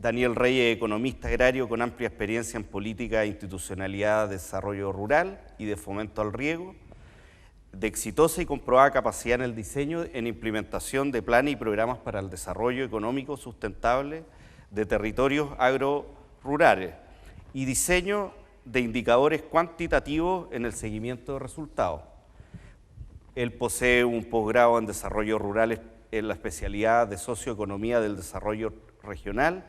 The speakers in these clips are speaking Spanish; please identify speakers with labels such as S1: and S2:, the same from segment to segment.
S1: Daniel Rey es economista agrario con amplia experiencia en política e institucionalidad de desarrollo rural y de fomento al riego, de exitosa y comprobada capacidad en el diseño e implementación de planes y programas para el desarrollo económico sustentable de territorios agrorurales y diseño de indicadores cuantitativos en el seguimiento de resultados. Él posee un posgrado en desarrollo rural en la especialidad de socioeconomía del desarrollo regional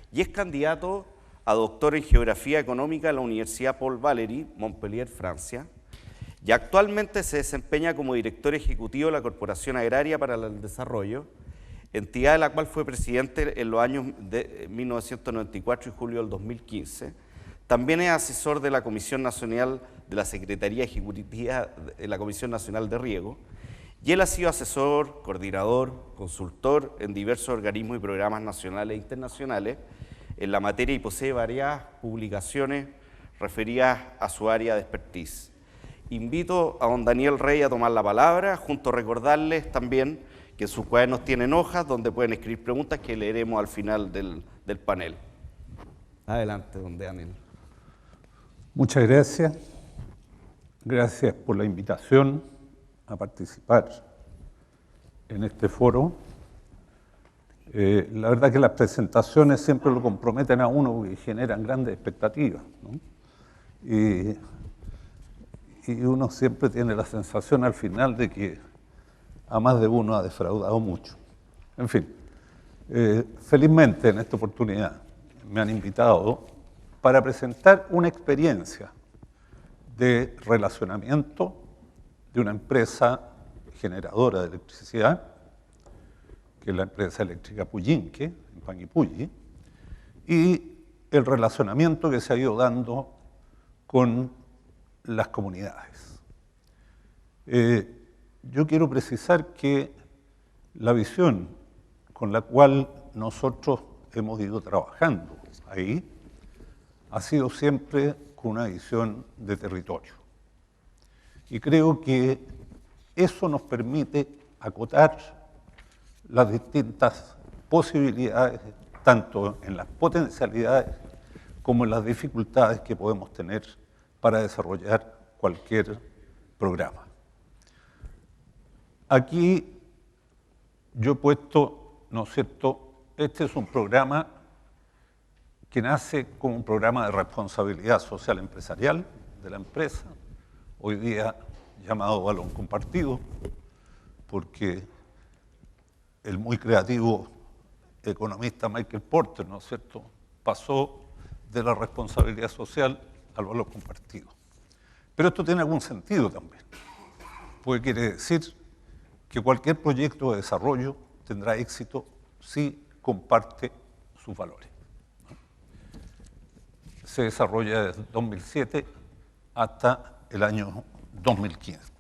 S1: y es candidato a doctor en geografía económica en la Universidad Paul Valéry, Montpellier, Francia, y actualmente se desempeña como director ejecutivo de la Corporación Agraria para el Desarrollo, entidad de la cual fue presidente en los años de 1994 y julio del 2015. También es asesor de la Comisión Nacional de la Secretaría Ejecutiva de la Comisión Nacional de Riego, y él ha sido asesor, coordinador, consultor en diversos organismos y programas nacionales e internacionales en la materia y posee varias publicaciones referidas a su área de expertise. Invito a don Daniel Rey a tomar la palabra, junto a recordarles también que sus cuadernos tienen hojas donde pueden escribir preguntas que leeremos al final del panel. Adelante, don Daniel.
S2: Muchas gracias. Gracias por la invitación a participar en este foro. La verdad que las presentaciones siempre lo comprometen a uno y generan grandes expectativas, ¿no? Y uno siempre tiene la sensación al final de que a más de uno ha defraudado mucho. En fin, felizmente en esta oportunidad me han invitado para presentar una experiencia de relacionamiento de una empresa generadora de electricidad, que es la empresa eléctrica Puyinque, en Panguipulli, y el relacionamiento que se ha ido dando con las comunidades. Yo quiero precisar que la visión con la cual nosotros hemos ido trabajando ahí ha sido siempre con una visión de territorio. Y creo que eso nos permite acotar las distintas posibilidades, tanto en las potencialidades como en las dificultades que podemos tener para desarrollar cualquier programa. Aquí yo he puesto, ¿no es cierto?, este es un programa que nace como un programa de responsabilidad social empresarial de la empresa, hoy día llamado Balón Compartido, porque el muy creativo economista Michael Porter, ¿no es cierto?, pasó de la responsabilidad social al valor compartido. Pero esto tiene algún sentido también, porque quiere decir que cualquier proyecto de desarrollo tendrá éxito si comparte sus valores. Se desarrolla desde 2007 hasta el año 2015.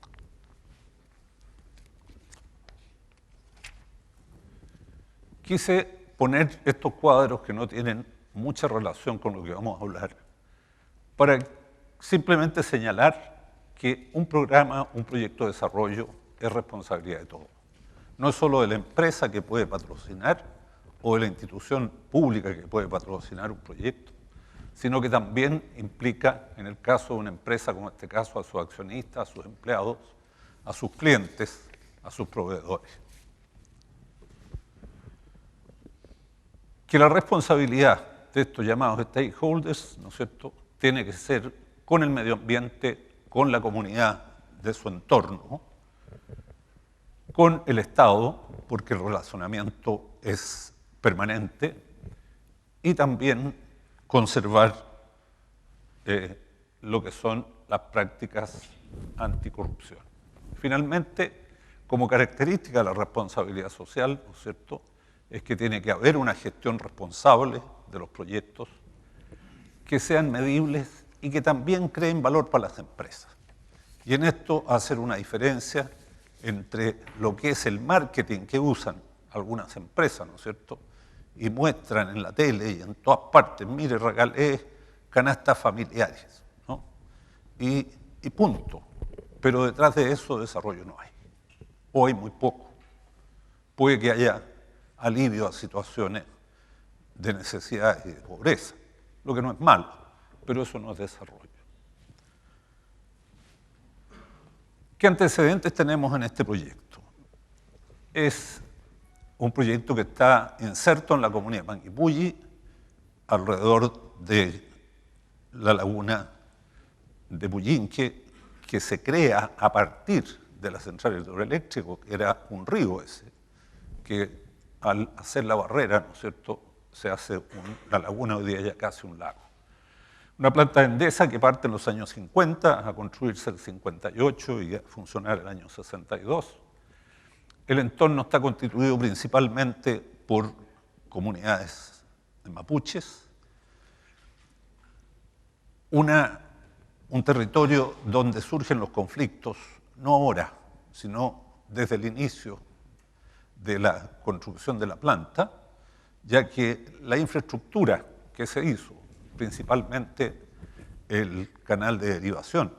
S2: Quise poner estos cuadros que no tienen mucha relación con lo que vamos a hablar, para simplemente señalar que un programa, un proyecto de desarrollo es responsabilidad de todos. No es solo de la empresa que puede patrocinar o de la institución pública que puede patrocinar un proyecto, sino que también implica, en el caso de una empresa como este caso, a sus accionistas, a sus empleados, a sus clientes, a sus proveedores. Que la responsabilidad de estos llamados stakeholders, ¿no es cierto?, tiene que ser con el medio ambiente, con la comunidad de su entorno, con el Estado, porque el relacionamiento es permanente, y también conservar lo que son las prácticas anticorrupción. Finalmente, como característica de la responsabilidad social, ¿no es cierto?, es que tiene que haber una gestión responsable de los proyectos, que sean medibles y que también creen valor para las empresas. Y en esto hacer una diferencia entre lo que es el marketing que usan algunas empresas, ¿no es cierto?, y muestran en la tele y en todas partes, mire, regalé canastas familiares, ¿no?, y punto. Pero detrás de eso desarrollo no hay, o hay muy poco. Puede que haya alivio a situaciones de necesidades y de pobreza, lo que no es malo, pero eso no es desarrollo. ¿Qué antecedentes tenemos en este proyecto? Es un proyecto que está inserto en la comunidad de Panguipulli, alrededor de la laguna de Puyinque, que se crea a partir de la central hidroeléctrica, que era un río ese, que al hacer la barrera, ¿no es cierto?, se hace la laguna, hoy día ya casi un lago. Una planta de Endesa que parte en los años 50, a construirse el 58 y a funcionar el año 62. El entorno está constituido principalmente por comunidades de mapuches, un territorio donde surgen los conflictos, no ahora, sino desde el inicio de la construcción de la planta, ya que la infraestructura que se hizo, principalmente el canal de derivación,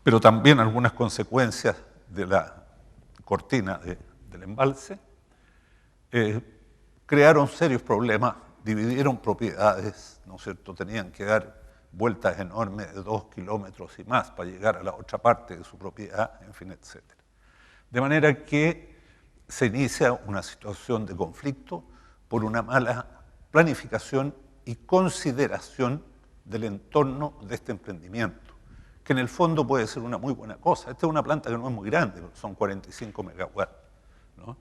S2: pero también algunas consecuencias de la cortina del embalse, crearon serios problemas, dividieron propiedades, ¿no es cierto?, tenían que dar vueltas enormes de 2 kilómetros y más para llegar a la otra parte de su propiedad, en fin, etc. De manera que se inicia una situación de conflicto por una mala planificación y consideración del entorno de este emprendimiento, que en el fondo puede ser una muy buena cosa. Esta es una planta que no es muy grande, son 45 megawatts, ¿no?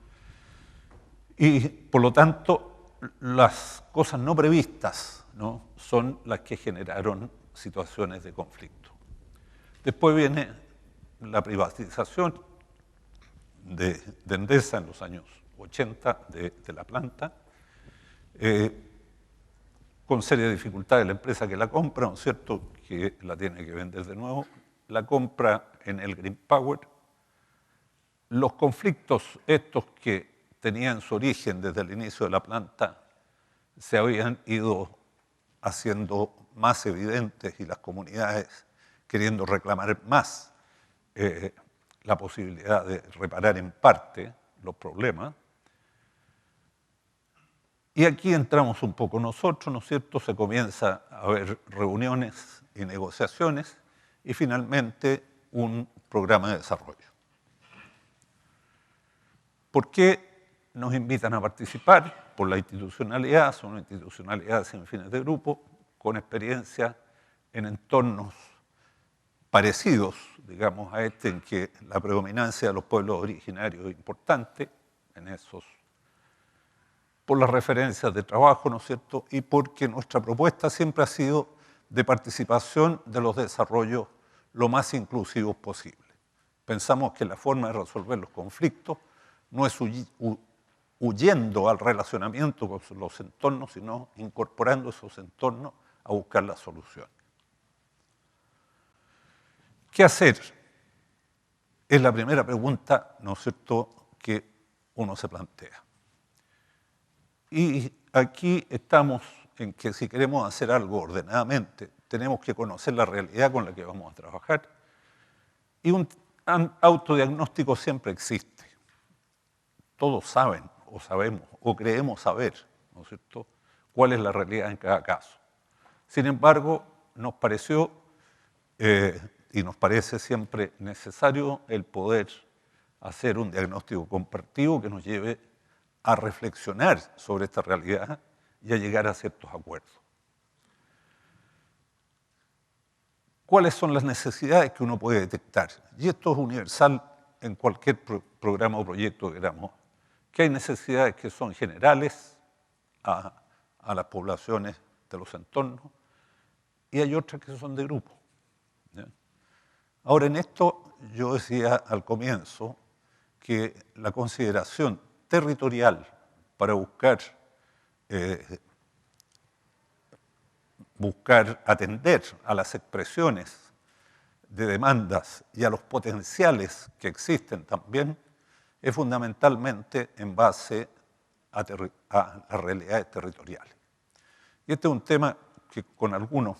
S2: Y por lo tanto, las cosas no previstas, ¿no?, son las que generaron situaciones de conflicto. Después viene la privatización de Endesa en los años 80 de la planta, con serias dificultades la empresa que la compra, ¿no es cierto?, que la tiene que vender de nuevo, la compra en el Green Power. Los conflictos estos que tenían su origen desde el inicio de la planta se habían ido haciendo más evidentes y las comunidades queriendo reclamar más la posibilidad de reparar en parte los problemas. Y aquí entramos un poco nosotros, ¿no es cierto? Se comienza a haber reuniones y negociaciones y finalmente un programa de desarrollo. ¿Por qué nos invitan a participar? Por la institucionalidad, son una institucionalidad sin fines de grupo, con experiencia en entornos parecidos, digamos, a este, en que la predominancia de los pueblos originarios es importante, en esos, por las referencias de trabajo, ¿no es cierto?, y porque nuestra propuesta siempre ha sido de participación de los desarrollos lo más inclusivos posible. Pensamos que la forma de resolver los conflictos no es huyendo al relacionamiento con los entornos, sino incorporando esos entornos a buscar la solución. ¿Qué hacer? Es la primera pregunta, ¿no es cierto?, que uno se plantea. Y aquí estamos en que si queremos hacer algo ordenadamente, tenemos que conocer la realidad con la que vamos a trabajar. Y un autodiagnóstico siempre existe. Todos saben, o sabemos, o creemos saber, ¿no es cierto?, cuál es la realidad en cada caso. Sin embargo, nos pareció y nos parece siempre necesario el poder hacer un diagnóstico compartido que nos lleve a reflexionar sobre esta realidad y a llegar a ciertos acuerdos. ¿Cuáles son las necesidades que uno puede detectar? Y esto es universal en cualquier programa o proyecto que queramos, que hay necesidades que son generales a las poblaciones de los entornos y hay otras que son de grupo, ¿ya? Ahora, en esto yo decía al comienzo que la consideración territorial para buscar atender a las expresiones de demandas y a los potenciales que existen también es fundamentalmente en base a las realidades territoriales. Y este es un tema que con algunos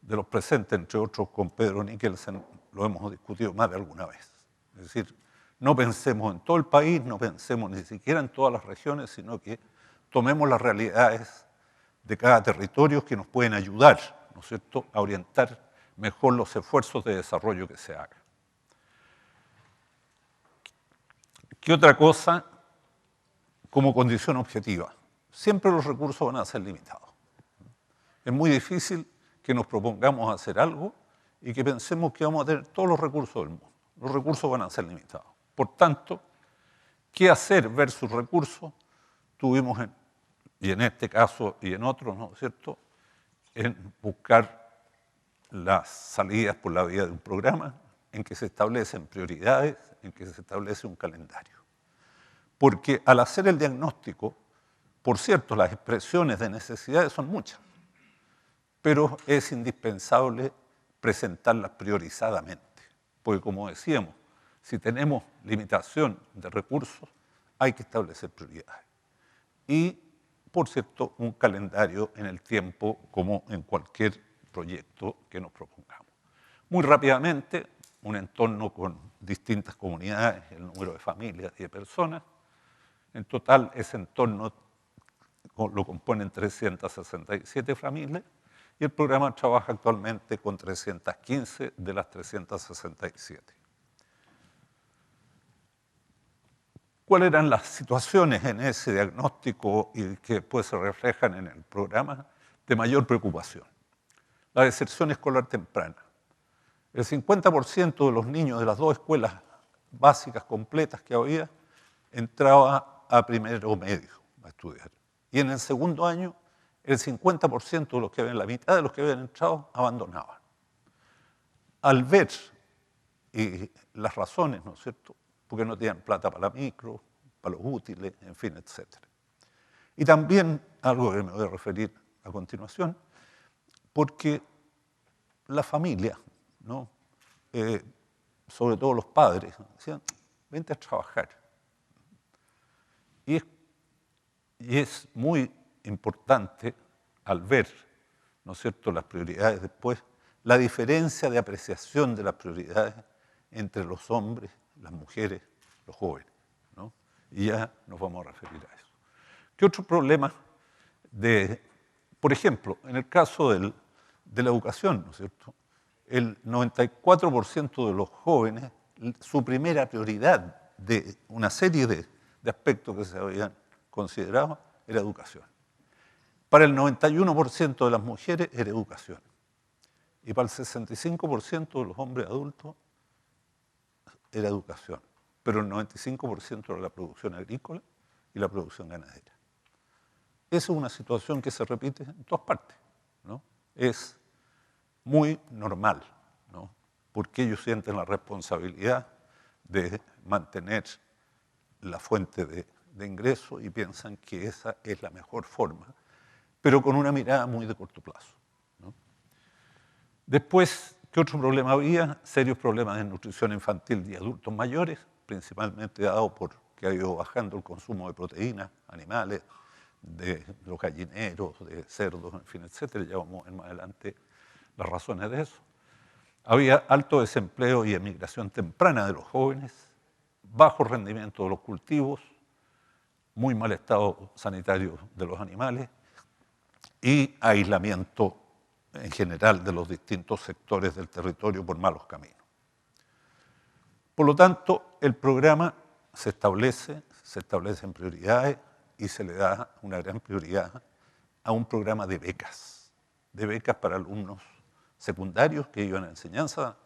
S2: de los presentes, entre otros con Pedro Nicholson, lo hemos discutido más de alguna vez. Es decir, no pensemos en todo el país, no pensemos ni siquiera en todas las regiones, sino que tomemos las realidades de cada territorio que nos pueden ayudar, ¿no es cierto?, a orientar mejor los esfuerzos de desarrollo que se hagan. ¿Qué otra cosa como condición objetiva? Siempre los recursos van a ser limitados. Es muy difícil que nos propongamos hacer algo y que pensemos que vamos a tener todos los recursos del mundo. Los recursos van a ser limitados. Por tanto, ¿qué hacer versus recursos? Tuvimos, y en este caso y en otros, ¿no es cierto?, en buscar las salidas por la vía de un programa en que se establecen prioridades, en que se establece un calendario. Porque al hacer el diagnóstico, por cierto, las expresiones de necesidades son muchas, pero es indispensable presentarlas priorizadamente. Porque como decíamos, si tenemos limitación de recursos, hay que establecer prioridades. Y, por cierto, un calendario en el tiempo, como en cualquier proyecto que nos propongamos. Muy rápidamente, un entorno con distintas comunidades, el número de familias y de personas. En total, ese entorno lo componen 367 familias y el programa trabaja actualmente con 315 de las 367. ¿Cuáles eran las situaciones en ese diagnóstico y que después se reflejan en el programa de mayor preocupación? La deserción escolar temprana. El 50% de los niños de las dos escuelas básicas completas que había entraba a primero medio a estudiar. Y en el segundo año, el 50% de los que habían, la mitad de los que habían entrado, abandonaban. Al ver las razones, ¿no es cierto?, porque no tenían plata para la micro, para los útiles, en fin, etc. Y también, algo que me voy a referir a continuación, porque la familia, ¿no?, sobre todo los padres, decían, vente a trabajar. Y es muy importante, al ver, ¿no es cierto?, las prioridades después, la diferencia de apreciación de las prioridades entre los hombres, las mujeres, los jóvenes, ¿no? Y ya nos vamos a referir a eso. ¿Qué otro problema? Por ejemplo, en el caso de la educación, ¿no es cierto?, el 94% de los jóvenes, su primera prioridad de una serie de aspectos que se habían considerado era educación. Para el 91% de las mujeres era educación. Y para el 65% de los hombres adultos era educación. Pero el 95% era la producción agrícola y la producción ganadera. Esa es una situación que se repite en todas partes, ¿no? Es muy normal, ¿no?, porque ellos sienten la responsabilidad de mantener la fuente de ingreso y piensan que esa es la mejor forma, pero con una mirada muy de corto plazo, ¿no? Después, ¿qué otro problema había? Serios problemas de nutrición infantil y adultos mayores, principalmente dado por que ha ido bajando el consumo de proteínas animales, de los gallineros, de cerdos, en fin, etc. Ya vamos a ver más adelante las razones de eso. Había alto desempleo y emigración temprana de los jóvenes, bajo rendimiento de los cultivos, muy mal estado sanitario de los animales y aislamiento en general de los distintos sectores del territorio por malos caminos. Por lo tanto, el programa se establecen prioridades y se le da una gran prioridad a un programa de becas para alumnos secundarios que iban a enseñanza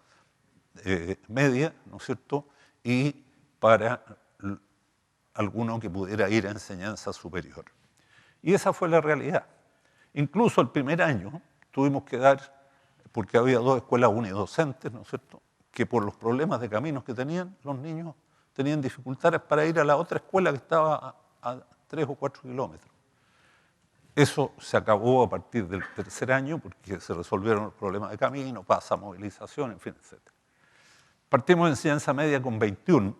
S2: media, ¿no es cierto?, y para alguno que pudiera ir a enseñanza superior. Y esa fue la realidad. Incluso el primer año tuvimos que dar, porque había dos escuelas unidocentes, ¿no es cierto?, que por los problemas de caminos que tenían, los niños tenían dificultades para ir a la otra escuela que estaba a 3 o 4 kilómetros. Eso se acabó a partir del tercer año porque se resolvieron los problemas de camino, pasa, movilización, en fin, etc. Partimos de enseñanza media con 21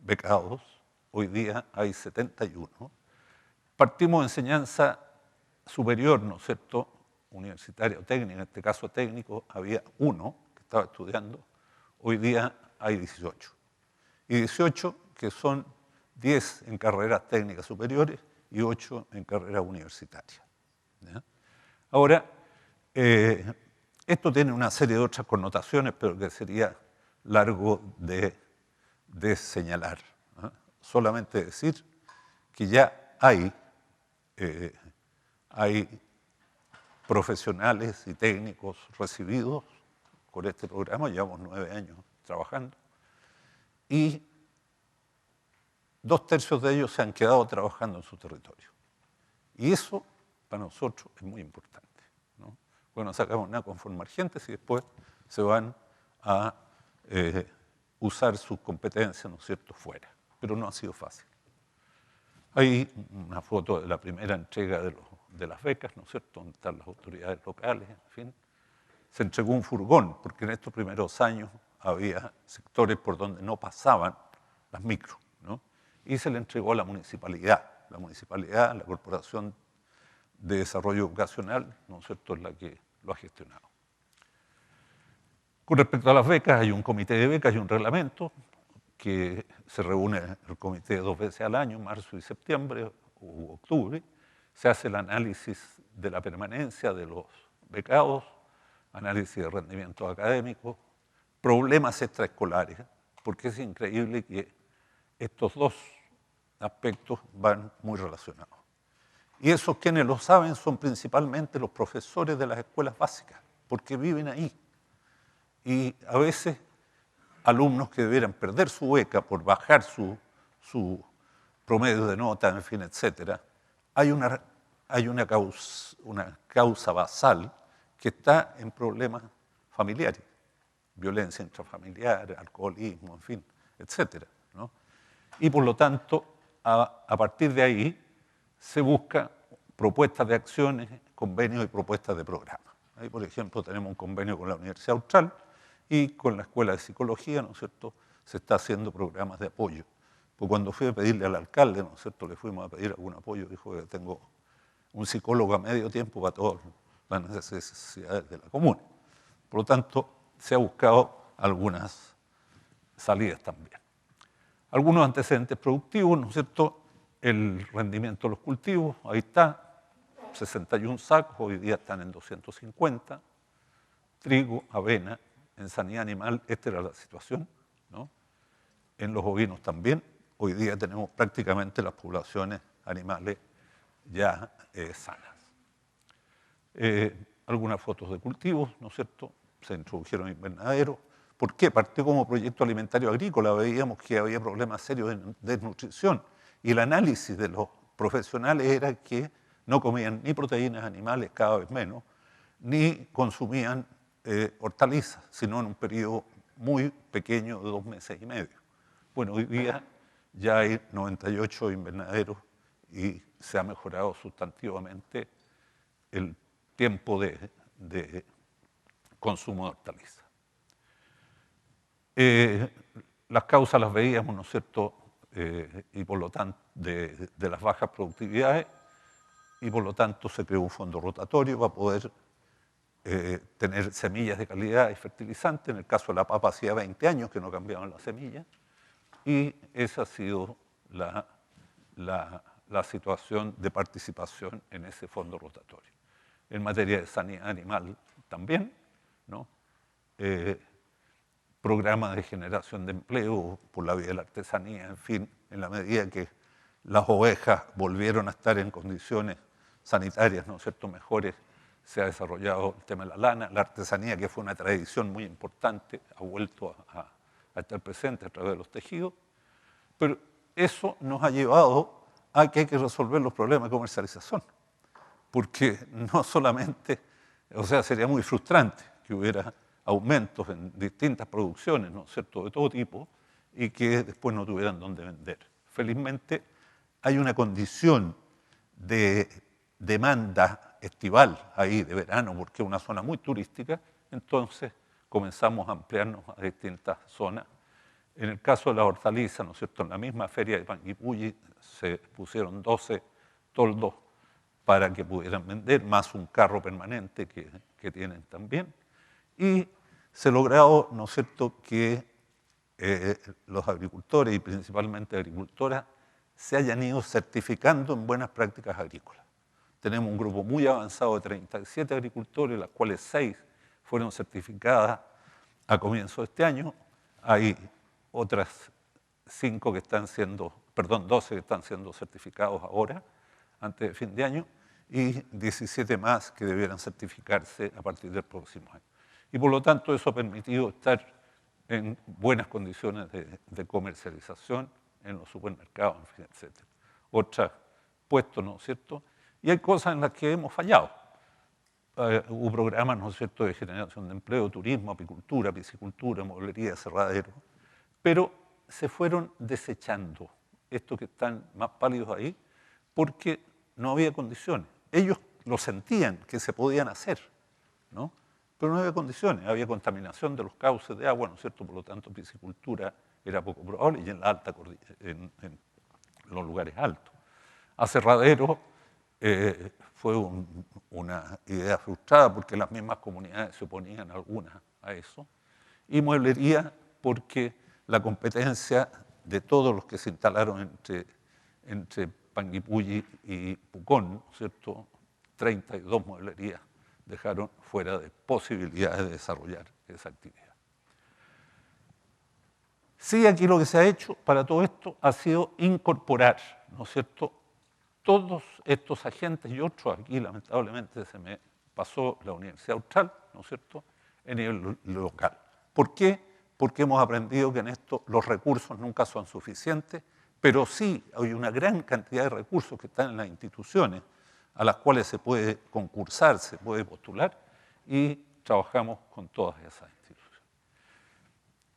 S2: becados, hoy día hay 71. Partimos de enseñanza superior, ¿no es cierto?, universitaria o técnica, en este caso técnico, había 1 que estaba estudiando, hoy día hay 18. Y 18 que son 10 en carreras técnicas superiores y 8 en carreras universitarias. ¿ya? Ahora, esto tiene una serie de otras connotaciones, pero que sería largo de señalar, ¿no? Solamente decir que ya hay profesionales y técnicos recibidos con este programa, llevamos 9 años trabajando, y 2/3 de ellos se han quedado trabajando en su territorio. Y eso para nosotros es muy importante, ¿no? Bueno, no sacamos nada con formar gente si después se van a usar sus competencias, ¿no es cierto?, fuera. Pero no ha sido fácil. Hay una foto de la primera entrega de las becas, ¿no es cierto?, donde están las autoridades locales, en fin. Se entregó un furgón, porque en estos primeros años había sectores por donde no pasaban las micros, ¿no? Y se le entregó a la municipalidad. La municipalidad, la Corporación de Desarrollo Educacional, ¿no es cierto?, es la que lo ha gestionado. Con respecto a las becas, hay un comité de becas y un reglamento que se reúne el comité 2 veces al año, marzo y septiembre u octubre. Se hace el análisis de la permanencia de los becados, análisis de rendimiento académico, problemas extraescolares, porque es increíble que estos dos aspectos van muy relacionados. Y esos quienes lo saben son principalmente los profesores de las escuelas básicas, porque viven ahí. Y a veces alumnos que debieran perder su beca por bajar su promedio de nota, en fin, etc., hay una causa basal que está en problemas familiares, violencia intrafamiliar, alcoholismo, en fin, etc., ¿no? Y por lo tanto, a partir de ahí se busca propuestas de acciones, convenios y propuestas de programas. Ahí, por ejemplo, tenemos un convenio con la Universidad Austral y con la Escuela de Psicología, ¿no es cierto?, se está haciendo programas de apoyo. Pues cuando fui a pedirle al alcalde, ¿no es cierto?, le fuimos a pedir algún apoyo, dijo que tengo un psicólogo a medio tiempo para todas las necesidades de la comuna. Por lo tanto, se ha buscado algunas salidas también. Algunos antecedentes productivos, ¿no es cierto?, el rendimiento de los cultivos, ahí está, 61 sacos, hoy día están en 250, trigo, avena, en sanidad animal, esta era la situación, ¿no? En los ovinos también, hoy día tenemos prácticamente las poblaciones animales ya sanas. Algunas fotos de cultivos, ¿no es cierto?, se introdujeron invernaderos. ¿Por qué? Partió como proyecto alimentario agrícola, veíamos que había problemas serios de desnutrición y el análisis de los profesionales era que no comían ni proteínas animales, cada vez menos, ni consumían hortalizas, sino en un periodo muy pequeño de 2 meses y medio. Bueno, hoy día ya hay 98 invernaderos y se ha mejorado sustantivamente el tiempo de consumo de hortalizas. Las causas las veíamos, ¿no es cierto?, y por lo tanto, de las bajas productividades, y por lo tanto se creó un fondo rotatorio para poder tener semillas de calidad y fertilizantes. En el caso de la papa hacía 20 años que no cambiaban las semillas, y esa ha sido la situación de participación en ese fondo rotatorio. En materia de sanidad animal también, ¿no? Programas de generación de empleo por la vía de la artesanía, en fin, en la medida que las ovejas volvieron a estar en condiciones sanitarias, ¿no es cierto?, mejores, se ha desarrollado el tema de la lana, la artesanía, que fue una tradición muy importante, ha vuelto a estar presente a través de los tejidos, pero eso nos ha llevado a que hay que resolver los problemas de comercialización, porque no solamente, o sea, sería muy frustrante que hubiera aumentos en distintas producciones, ¿no es cierto?, de todo tipo, y que después no tuvieran dónde vender. Felizmente hay una condición de demanda estival ahí, de verano, porque es una zona muy turística, entonces comenzamos a ampliarnos a distintas zonas. En el caso de la hortaliza, ¿no es cierto?, en la misma feria de Panguipulli se pusieron 12 toldos para que pudieran vender, más un carro permanente que tienen también. Y se ha logrado, ¿no es cierto?, que los agricultores y principalmente agricultoras se hayan ido certificando en buenas prácticas agrícolas. tenemos un grupo muy avanzado de 37 agricultores, las cuales 6 fueron certificadas a comienzo de este año. Hay otras 12 que están siendo certificados ahora, antes de fin de año, y 17 más que debieran certificarse a partir del próximo año. Y por lo tanto eso ha permitido estar en buenas condiciones de comercialización en los supermercados, en fin, etc. Otros puestos, ¿no es cierto? Y hay cosas en las que hemos fallado. Hubo programas, ¿no es cierto?, de generación de empleo, turismo, apicultura, piscicultura, mueblería, cerradero, pero se fueron desechando estos que están más pálidos ahí porque no había condiciones. Ellos lo sentían que se podían hacer, ¿no? Pero no había condiciones, había contaminación de los cauces de agua, ¿no es cierto? Por lo tanto, piscicultura era poco probable y en la alta en los lugares altos. Aserradero fue una idea frustrada porque las mismas comunidades se oponían algunas a eso. Y mueblería porque la competencia de todos los que se instalaron entre Panguipulli y Pucón, ¿no es cierto? 32 mueblerías dejaron fuera de posibilidades de desarrollar esa actividad. Sí, aquí lo que se ha hecho para todo esto ha sido incorporar, ¿no es cierto?, todos estos agentes y otros. Aquí lamentablemente se me pasó la Universidad Austral, ¿no es cierto?, en nivel local. ¿Por qué? Porque hemos aprendido que en esto los recursos nunca son suficientes, pero sí hay una gran cantidad de recursos que están en las instituciones a las cuales se puede concursar, se puede postular, y trabajamos con todas esas instituciones.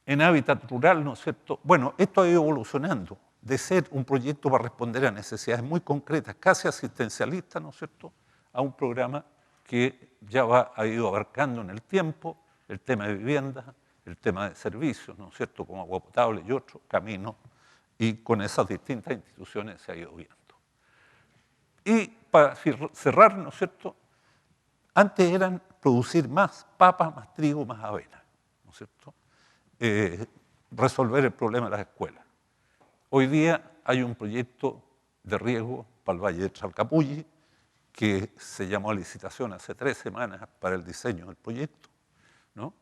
S2: En hábitat rural, ¿no es cierto? Bueno, esto ha ido evolucionando de ser un proyecto para responder a necesidades muy concretas, casi asistencialistas, ¿no es cierto?, a un programa que ya ha ido abarcando en el tiempo el tema de vivienda, el tema de servicios, ¿no es cierto?, como agua potable y otros, caminos, y con esas distintas instituciones se ha ido viendo. Y para cerrar, ¿no es cierto?, antes eran producir más papas, más trigo, más avena, ¿no es cierto?, resolver el problema de las escuelas. Hoy día hay un proyecto de riego para el Valle de Chalcapulli que se llamó a licitación hace 3 semanas para el diseño del proyecto, ¿no?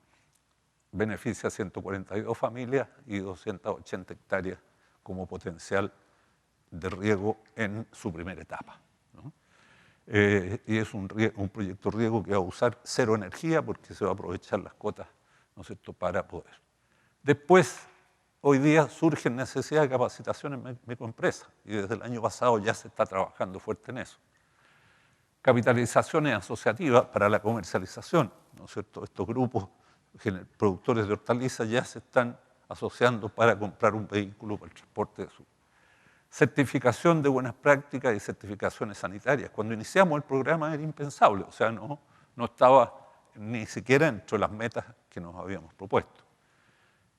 S2: Beneficia a 142 familias y 280 hectáreas como potencial de riego en su primera etapa, ¿no? Y es un proyecto de riego que va a usar 0 energía porque se va a aprovechar las cotas, ¿no es cierto?, para poder. Después, hoy día surgen necesidades de capacitación en microempresas y desde el año pasado ya se está trabajando fuerte en eso. Capitalizaciones asociativas para la comercialización, ¿no es cierto? Estos grupos productores de hortalizas ya se están asociando para comprar un vehículo para el transporte de su. Certificación de buenas prácticas y certificaciones sanitarias. Cuando iniciamos el programa era impensable, o sea, no estaba ni siquiera entre las metas que nos habíamos propuesto.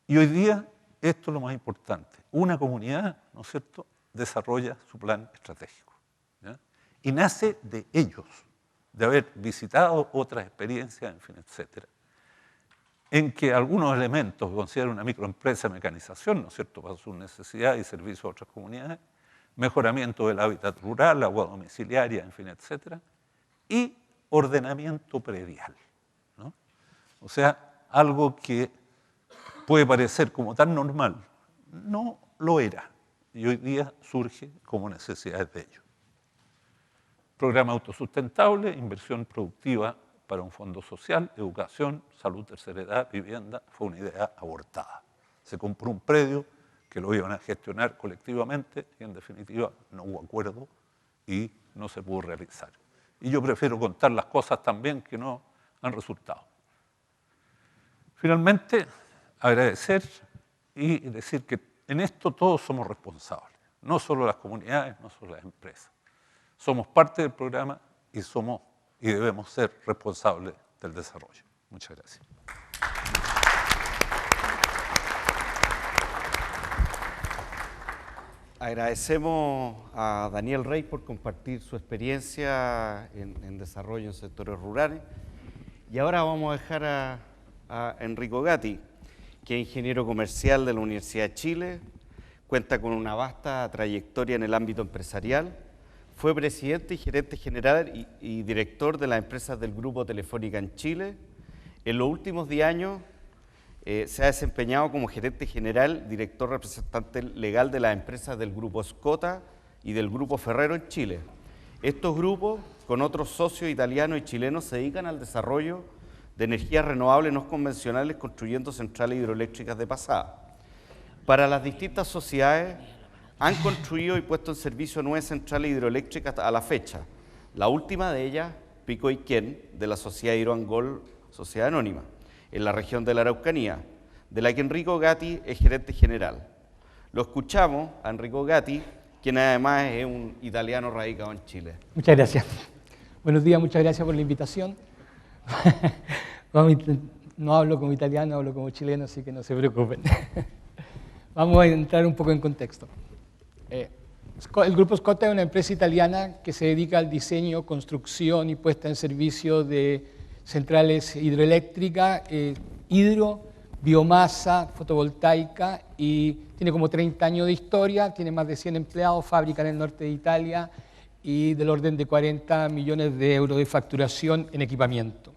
S2: Y hoy día, esto es lo más importante, una comunidad, ¿no es cierto?, desarrolla su plan estratégico, ¿ya? Y nace de ellos, de haber visitado otras experiencias, en fin, etcétera, en que algunos elementos que consideran una microempresa de mecanización, ¿no es cierto?, para sus necesidades y servicios a otras comunidades, mejoramiento del hábitat rural, agua domiciliaria, en fin, etcétera, y ordenamiento predial, ¿no? O sea, algo que puede parecer como tan normal, no lo era, y hoy día surge como necesidad de ello. Programa autosustentable, inversión productiva para un fondo social, educación, salud, tercera edad, vivienda, fue una idea abortada. Se compró un predio que lo iban a gestionar colectivamente y en definitiva no hubo acuerdo y no se pudo realizar. Y yo prefiero contar las cosas también que no han resultado. Finalmente, agradecer y decir que en esto todos somos responsables, no solo las comunidades, no solo las empresas. Somos parte del programa y debemos ser responsables del desarrollo. Muchas gracias.
S1: Agradecemos a Daniel Rey por compartir su experiencia en desarrollo en sectores rurales. Y ahora vamos a dejar a Enrico Gatti, que es ingeniero comercial de la Universidad de Chile, cuenta con una vasta trayectoria en el ámbito empresarial, Fue presidente y gerente general y director de las empresas del Grupo Telefónica en Chile. En los últimos 10 años se ha desempeñado como gerente general, director representante legal de las empresas del Grupo Escota y del Grupo Ferrero en Chile. Estos grupos, con otros socios italianos y chilenos, se dedican al desarrollo de energías renovables no convencionales, construyendo centrales hidroeléctricas de pasada. Para las distintas sociedades, han construido y puesto en servicio 9 centrales hidroeléctricas a la fecha. La última de ellas, Pico Iquén, de la Sociedad Hidroangol, Sociedad Anónima, en la región de la Araucanía, de la que Enrico Gatti es gerente general. Lo escuchamos a Enrico Gatti, quien además es un italiano radicado en Chile.
S3: Muchas gracias. Buenos días, muchas gracias por la invitación. No hablo como italiano, hablo como chileno, así que no se preocupen. Vamos a entrar un poco en contexto. El Grupo Escota es una empresa italiana que se dedica al diseño, construcción y puesta en servicio de centrales hidroeléctricas, biomasa, fotovoltaica, y tiene como 30 años de historia, tiene más de 100 empleados, fábrica en el norte de Italia y del orden de 40 millones de euros de facturación en equipamiento.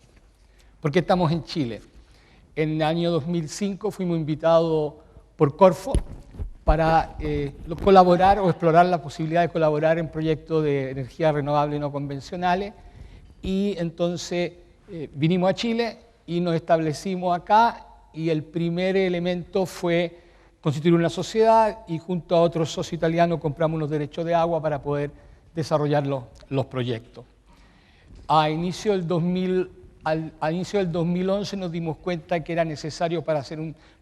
S3: ¿Por qué estamos en Chile? En el año 2005 fuimos invitados por Corfo para colaborar o explorar la posibilidad de colaborar en proyectos de energías renovables no convencionales, y entonces vinimos a Chile y nos establecimos acá, y el primer elemento fue constituir una sociedad y junto a otros socios italianos compramos unos derechos de agua para poder desarrollar los proyectos. A inicio del 2011 nos dimos cuenta que era necesario para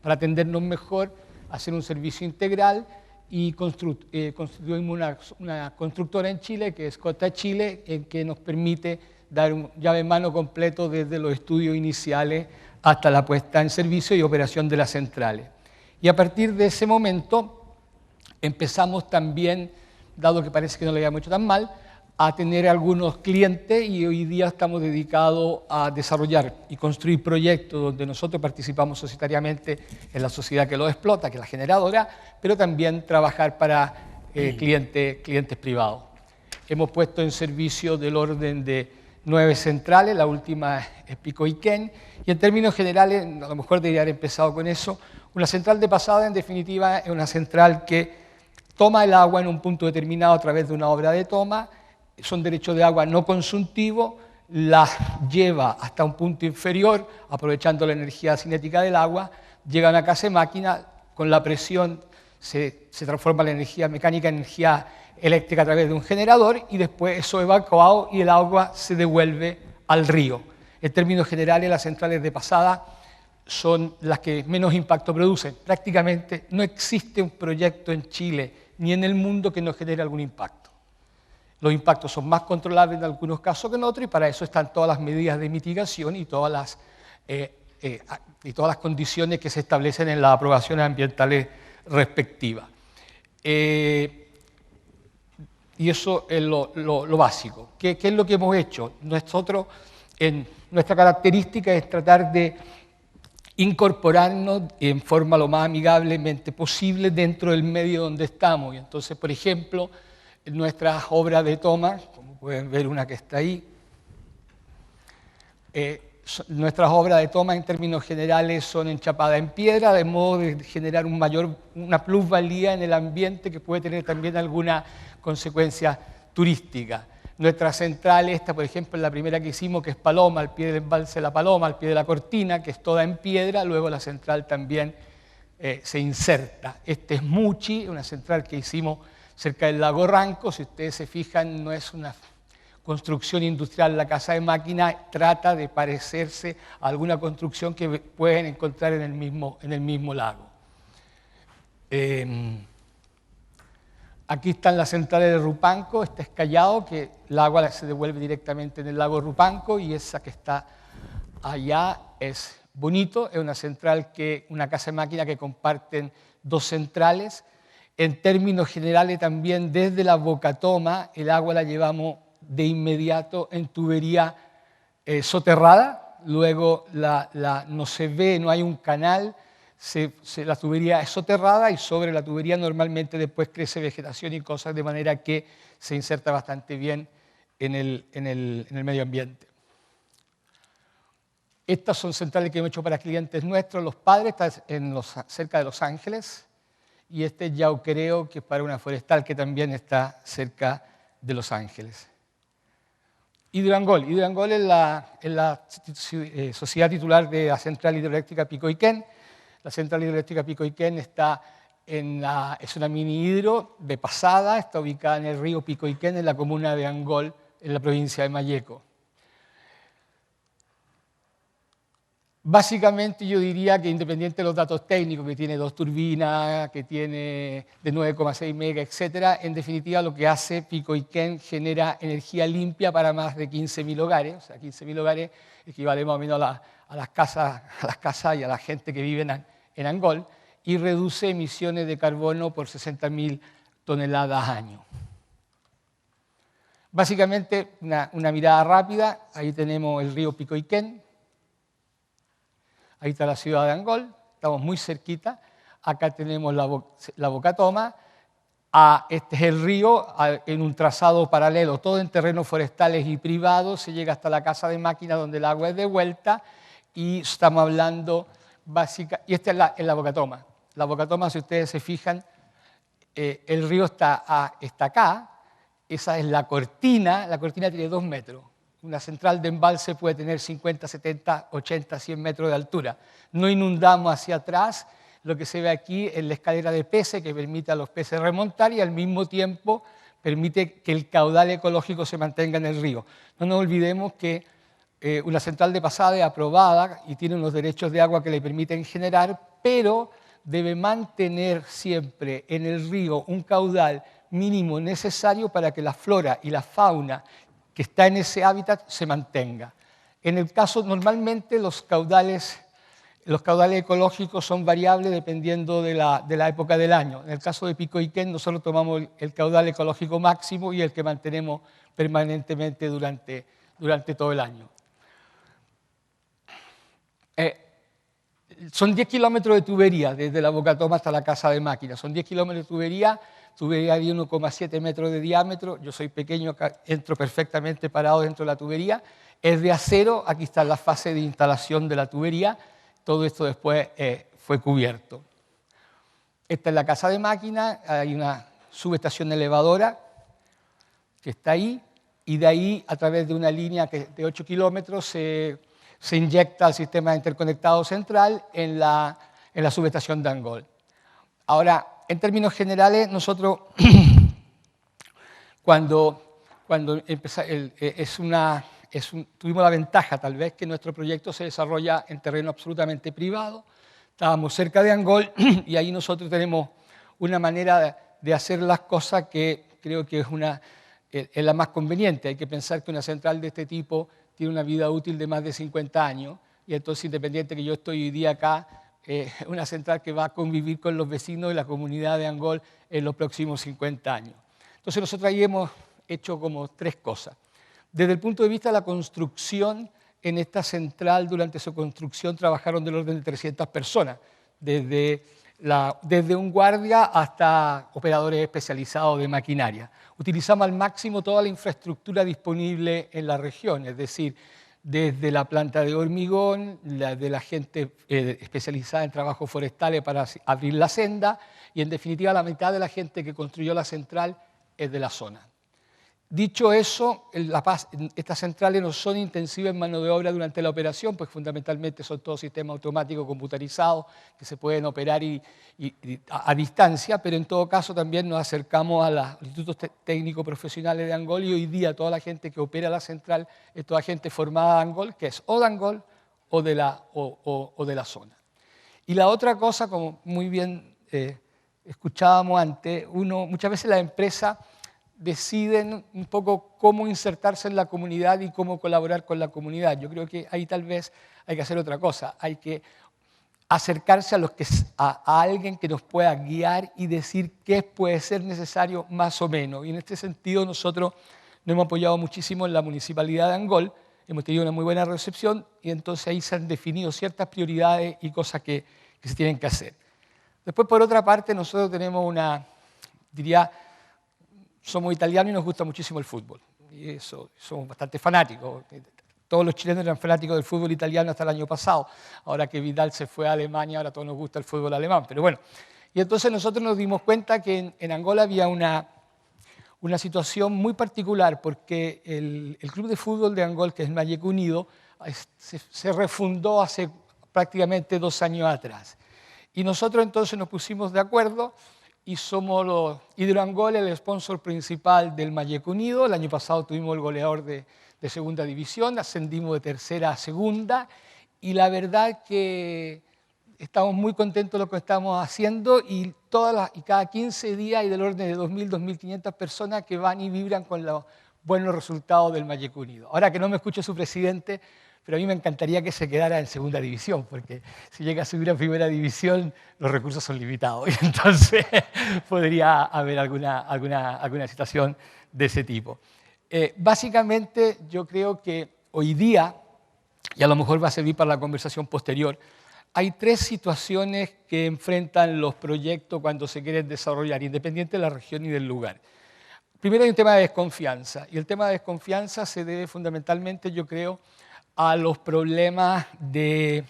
S3: atendernos mejor hacer un servicio integral, y constituimos una constructora en Chile, que es Escota Chile, que nos permite dar un llave en mano completo desde los estudios iniciales hasta la puesta en servicio y operación de las centrales. Y a partir de ese momento empezamos también, dado que parece que no le habíamos hecho tan mal, a tener algunos clientes, y hoy día estamos dedicados a desarrollar y construir proyectos donde nosotros participamos societariamente en la sociedad que los explota, que es la generadora, pero también trabajar para clientes privados. Hemos puesto en servicio del orden de 9 centrales, la última es Pico Iquén, y en términos generales, a lo mejor debería haber empezado con eso, una central de pasada, en definitiva, es una central que toma el agua en un punto determinado a través de una obra de toma, son derechos de agua no consultivos, las lleva hasta un punto inferior, aprovechando la energía cinética del agua, llega a una casa de máquina, con la presión se transforma la energía mecánica en energía eléctrica a través de un generador, y después eso es evacuado y el agua se devuelve al río. En términos generales, las centrales de pasada son las que menos impacto producen. Prácticamente no existe un proyecto en Chile ni en el mundo que no genere algún impacto. Los impactos son más controlables en algunos casos que en otros, y para eso están todas las medidas de mitigación y todas las condiciones que se establecen en las aprobaciones ambientales respectivas. Y eso es lo básico. ¿Qué es lo que hemos hecho? Nuestra característica es tratar de incorporarnos en forma lo más amigablemente posible dentro del medio donde estamos. Y entonces, por ejemplo, nuestras obras de toma, como pueden ver una que está ahí, nuestras obras de toma en términos generales son enchapadas en piedra, de modo de generar una plusvalía en el ambiente que puede tener también alguna consecuencia turística. Nuestra central, esta por ejemplo, es la primera que hicimos, que es Paloma, al pie del embalse La Paloma, al pie de la cortina, que es toda en piedra, luego la central también se inserta. Este es Muchi, una central que hicimos cerca del lago Ranco. Si ustedes se fijan, no es una construcción industrial la casa de máquina, trata de parecerse a alguna construcción que pueden encontrar en el mismo lago. Aquí están las centrales de Rupanco, este es Callao, que el agua se devuelve directamente en el lago Rupanco, y esa que está allá es Bonito, es una una casa de máquina que comparten 2 centrales. En términos generales también, desde la bocatoma, el agua la llevamos de inmediato en tubería soterrada, luego no se ve, no hay un canal, la tubería es soterrada y sobre la tubería normalmente después crece vegetación y cosas, de manera que se inserta bastante bien en el medio ambiente. Estas son centrales que hemos hecho para clientes nuestros. Los Padres está cerca de Los Ángeles, y este es Yauquereo, que es para una forestal que también está cerca de Los Ángeles. Hidroangol. Hidroangol es la sociedad titular de la central hidroeléctrica Picoiquén. La central hidroeléctrica Picoiquén es una mini hidro de pasada, está ubicada en el río Picoiquén, en la comuna de Angol, en la provincia de Malleco. Básicamente yo diría que, independiente de los datos técnicos, que tiene 2 turbinas, que tiene de 9,6 mega, etc., en definitiva lo que hace Picoiquén genera energía limpia para más de 15.000 hogares. O sea, 15.000 hogares equivale más o menos a las casas y a la gente que vive en Angol, y reduce emisiones de carbono por 60.000 toneladas al año. Básicamente, una mirada rápida, ahí tenemos el río Picoiquén. Ahí está la ciudad de Angol, estamos muy cerquita. Acá tenemos la Bocatoma. Este es el río en un trazado paralelo, todo en terrenos forestales y privados. Se llega hasta la casa de máquina donde el agua es de vuelta, y estamos hablando y esta es la Bocatoma. La Bocatoma, si ustedes se fijan, el río está acá. Esa es la cortina tiene 2 metros. Una central de embalse puede tener 50, 70, 80, 100 metros de altura. No inundamos hacia atrás. Lo que se ve aquí es la escalera de peces, que permite a los peces remontar y al mismo tiempo permite que el caudal ecológico se mantenga en el río. No nos olvidemos que una central de pasada es aprobada y tiene unos derechos de agua que le permiten generar, pero debe mantener siempre en el río un caudal mínimo necesario para que la flora y la fauna que está en ese hábitat se mantenga. En el caso, normalmente los caudales ecológicos son variables dependiendo de la época del año. En el caso de Picoiquén, nosotros tomamos el caudal ecológico máximo y el que mantenemos permanentemente durante todo el año. Son 10 kilómetros de tubería desde la Bocatoma hasta la casa de máquinas. Son 10 kilómetros de tubería de 1,7 metros de diámetro. Yo soy pequeño, entro perfectamente parado dentro de la tubería. Es de acero, aquí está la fase de instalación de la tubería. Todo esto después fue cubierto. Esta es la casa de máquinas, hay una subestación elevadora que está ahí, y de ahí, a través de una línea de 8 kilómetros, se inyecta al sistema interconectado central en la subestación de Angol. Ahora, en términos generales, nosotros, tuvimos la ventaja, tal vez, que nuestro proyecto se desarrolla en terreno absolutamente privado. Estábamos cerca de Angol y ahí nosotros tenemos una manera de hacer las cosas que creo que es la más conveniente. Hay que pensar que una central de este tipo tiene una vida útil de más de 50 años, y entonces, independiente que yo estoy hoy día acá, una central que va a convivir con los vecinos y la comunidad de Angol en los próximos 50 años. Entonces nosotros ahí hemos hecho como 3 cosas. Desde el punto de vista de la construcción, en esta central, durante su construcción, trabajaron del orden de 300 personas, desde un guardia hasta operadores especializados de maquinaria. Utilizamos al máximo toda la infraestructura disponible en la región, es decir, desde la planta de hormigón, de la gente especializada en trabajos forestales para abrir la senda, y en definitiva la mitad de la gente que construyó la central es de la zona. Dicho eso, estas centrales no son intensivas en mano de obra durante la operación, pues fundamentalmente son todos sistemas automáticos computarizados que se pueden operar a distancia, pero en todo caso también nos acercamos a los institutos técnicos profesionales de Angol, y hoy día toda la gente que opera la central es toda gente formada de Angol, que es o de Angol o de la zona. Y la otra cosa, como muy bien escuchábamos antes, muchas veces las empresas deciden un poco cómo insertarse en la comunidad y cómo colaborar con la comunidad. Yo creo que ahí tal vez hay que hacer otra cosa, hay que acercarse a alguien que nos pueda guiar y decir qué puede ser necesario más o menos. Y en este sentido nosotros nos hemos apoyado muchísimo en la Municipalidad de Angol, hemos tenido una muy buena recepción, y entonces ahí se han definido ciertas prioridades y cosas que que se tienen que hacer. Después, por otra parte, nosotros tenemos somos italianos y nos gusta muchísimo el fútbol. Y eso, somos bastante fanáticos. Todos los chilenos eran fanáticos del fútbol italiano hasta el año pasado. Ahora que Vidal se fue a Alemania, ahora a todos nos gusta el fútbol alemán. Pero bueno, y entonces nosotros nos dimos cuenta que en Angola había una situación muy particular, porque el club de fútbol de Angola, que es el Mayeco Unido, se refundó hace prácticamente 2 años atrás. Y nosotros entonces nos pusimos de acuerdo y somos Hidroangola, el sponsor principal del Mayeco Unido. El año pasado tuvimos el goleador de segunda división, ascendimos de tercera a segunda, y la verdad que estamos muy contentos de lo que estamos haciendo, y cada 15 días hay del orden de 2.000, 2.500 personas que van y vibran con los buenos resultados del Mayeco Unido. Ahora que no me escuche su presidente, pero a mí me encantaría que se quedara en segunda división, porque si llega a subir a primera división, los recursos son limitados, y entonces podría haber alguna situación de ese tipo. Básicamente, yo creo que hoy día, y a lo mejor va a servir para la conversación posterior, hay 3 situaciones que enfrentan los proyectos cuando se quieren desarrollar, independiente de la región y del lugar. Primero hay un tema de desconfianza, y el tema de desconfianza se debe fundamentalmente, yo creo, a los problemas de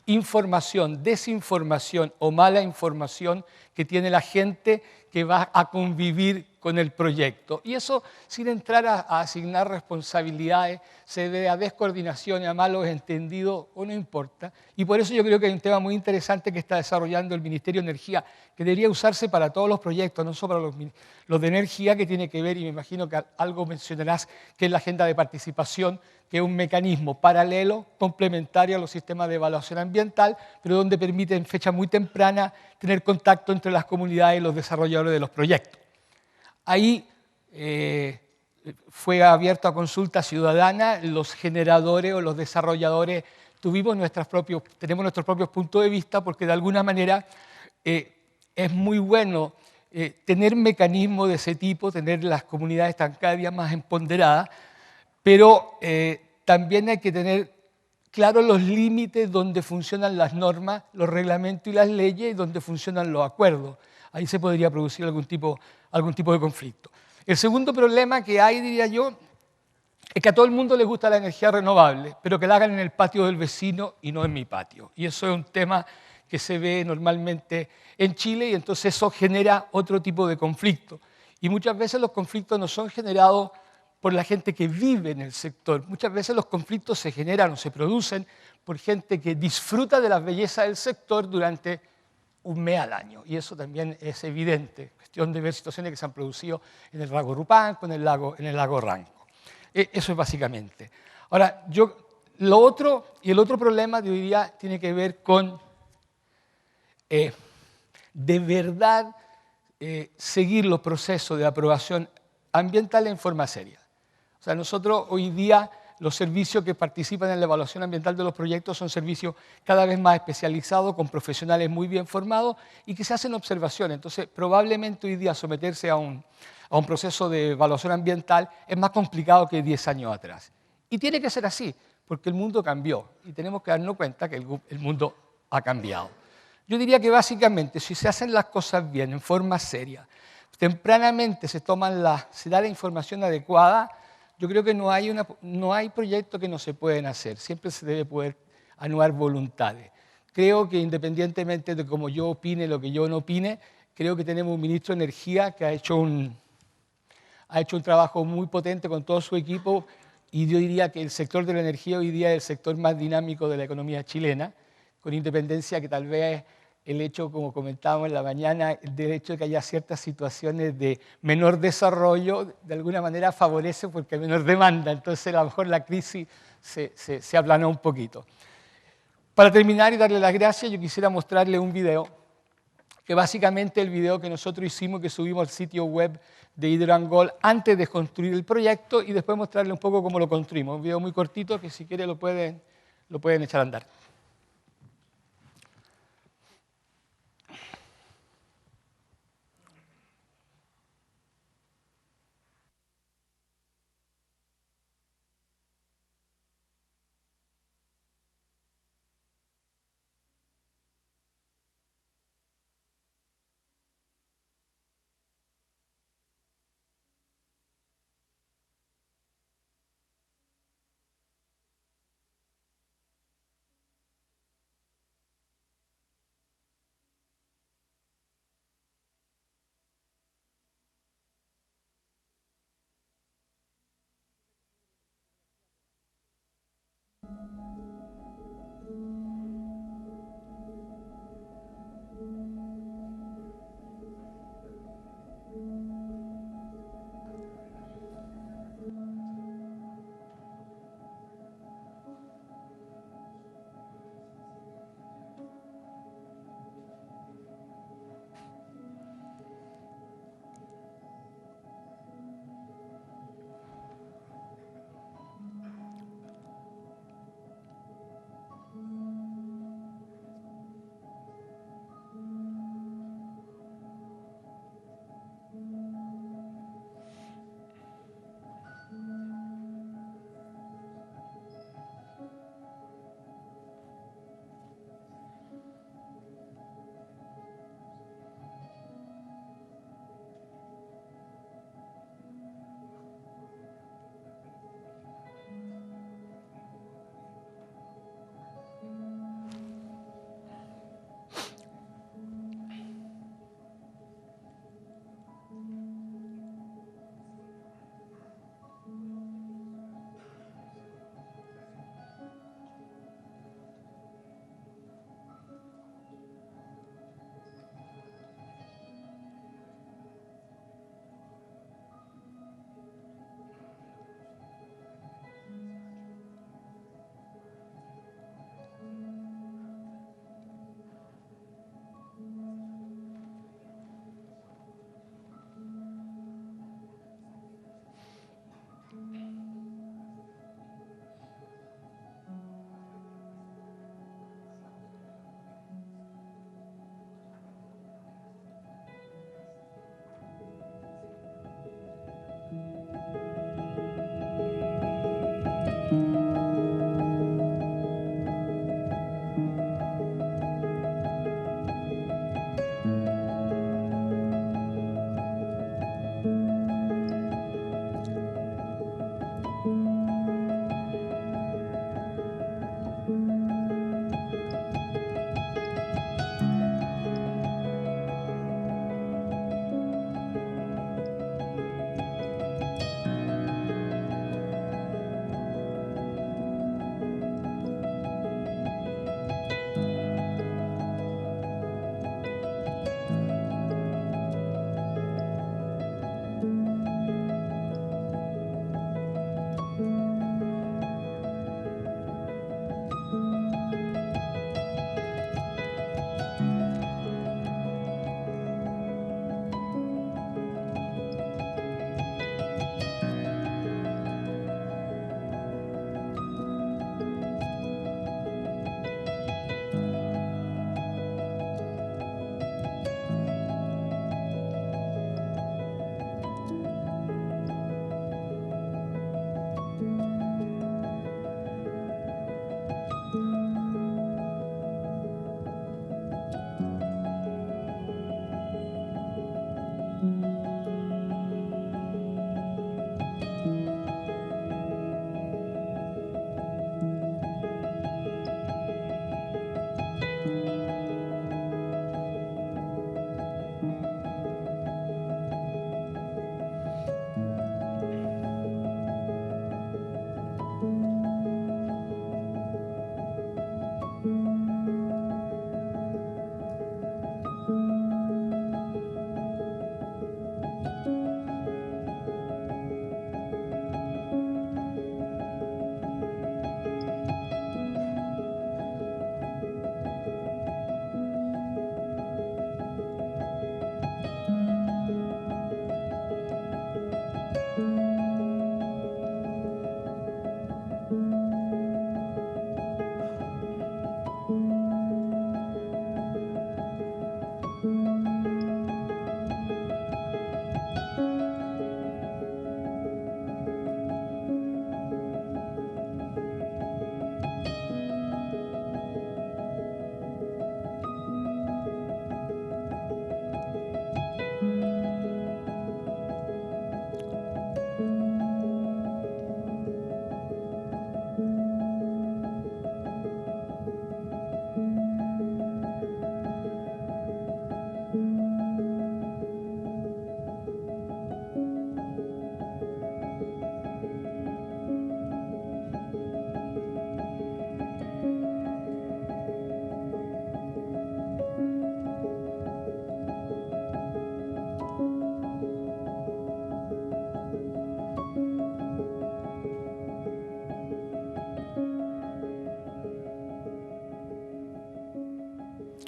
S3: información, desinformación o mala información que tiene la gente que va a convivir con el proyecto. Y eso, sin entrar a asignar responsabilidades, se debe a descoordinación y a malos entendidos, o no importa. Y por eso yo creo que hay un tema muy interesante que está desarrollando el Ministerio de Energía, que debería usarse para todos los proyectos, no solo para los de energía, que tiene que ver, y me imagino que algo mencionarás, que es la agenda de participación, que es un mecanismo paralelo, complementario a los sistemas de evaluación ambiental, pero donde permite en fecha muy temprana tener contacto entre las comunidades y los desarrolladores de los proyectos. Ahí fue abierto a consulta ciudadana, los generadores o los desarrolladores tenemos nuestros propios puntos de vista, porque de alguna manera es muy bueno tener mecanismos de ese tipo, tener las comunidades tan cada día más empoderadas, pero también hay que tener claros los límites donde funcionan las normas, los reglamentos y las leyes, y donde funcionan los acuerdos. Ahí se podría producir algún tipo de conflicto. El segundo problema que hay, diría yo, es que a todo el mundo le gusta la energía renovable, pero que la hagan en el patio del vecino y no en mi patio. Y eso es un tema que se ve normalmente en Chile, y entonces eso genera otro tipo de conflicto. Y muchas veces los conflictos no son generados por la gente que vive en el sector. Muchas veces los conflictos se generan o se producen por gente que disfruta de las bellezas del sector durante un mes al año. Y eso también es evidente. Cuestión de ver situaciones que se han producido en el lago Rupanco, en el lago Ranco. Eso es básicamente. Ahora, el otro problema de hoy día tiene que ver con de verdad seguir los procesos de aprobación ambiental en forma seria. O sea, nosotros hoy día los servicios que participan en la evaluación ambiental de los proyectos son servicios cada vez más especializados, con profesionales muy bien formados y que se hacen observaciones. Entonces, probablemente hoy día someterse a un proceso de evaluación ambiental es más complicado que 10 años atrás. Y tiene que ser así, porque el mundo cambió y tenemos que darnos cuenta que el mundo ha cambiado. Yo diría que básicamente, si se hacen las cosas bien, en forma seria, tempranamente se da la información adecuada, yo creo que no hay proyectos que no se pueden hacer. Siempre se debe poder anular voluntades. Creo que independientemente de cómo yo opine, lo que yo no opine, creo que tenemos un ministro de Energía que ha hecho un trabajo muy potente con todo su equipo, y yo diría que el sector de la energía hoy día es el sector más dinámico de la economía chilena, con independencia que tal vez el hecho, como comentábamos en la mañana, del hecho de que haya ciertas situaciones de menor desarrollo, de alguna manera favorece porque hay menor demanda, entonces a lo mejor la crisis se aplanó un poquito. Para terminar y darle las gracias, yo quisiera mostrarle un video, que básicamente es el video que nosotros hicimos, que subimos al sitio web de Hidroangola antes de construir el proyecto, y después mostrarle un poco cómo lo construimos. Un video muy cortito que si quiere lo pueden echar a andar.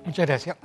S3: Muchas gracias.